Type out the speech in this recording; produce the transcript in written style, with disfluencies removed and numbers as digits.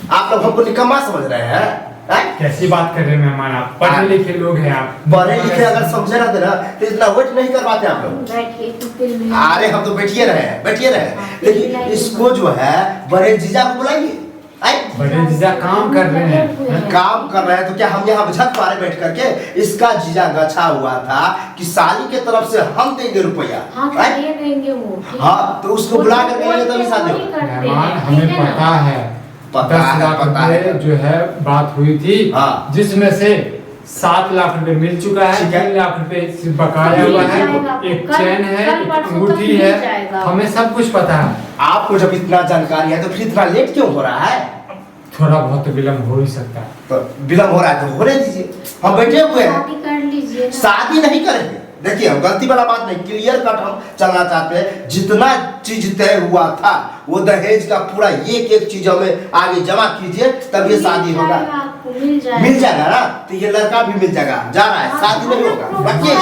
आप लोग हमको निकम्मा समझ रहे हैं? कैसी बात कर रहे हैं मेहमान, आप पढ़े लिखे लोग हैं। आप पढ़े लिखे अगर समझे रहते ना तो इतना वेट नहीं करवाते आप लोग। अरे हम तो बैठिए रहे लेकिन इसको जो है बड़े जीजा को बुलाइए। बड़े जीजा काम कर रहे हैं। काम कर रहे हैं तो क्या हम यहाँ झक पा रहे बैठ करके? इसका जीजा गछा हुआ था कि साली के तरफ से हम देंगे रुपया। हाँ तो उसको बुला कर कहेंगे तभी शादी होगा। मेहमान हमें पता है 10 लाख रुपए जो है बात हुई थी, जिसमें से 7 लाख रुपए मिल चुका है, 3 लाख रुपए सिर्फ बकाया हुआ है, एक चैन है, एक अंगूठी है, हमें सब कुछ पता है। आपको जब इतना जानकारी है तो फिर इतना लेट क्यों हो रहा है? थोड़ा बहुत विलम्ब हो ही सकता है। तो विलम्ब हो रहा है तो होने दीजिए, हम बैठे हुए हैं। शादी कर लीजिए। शादी नहीं करेंगे। देखिए हम गलती वाला बात नहीं, क्लियर कट हम चलना चाहते हैं। जितना चीज तय हुआ था वो दहेज का पूरा एक चीज हमें आगे जमा कीजिए तब ये शादी होगा। मिल जाएगा ना तो ये लड़का भी मिल जाएगा। जा रहा है, शादी नहीं होगा। रखिए।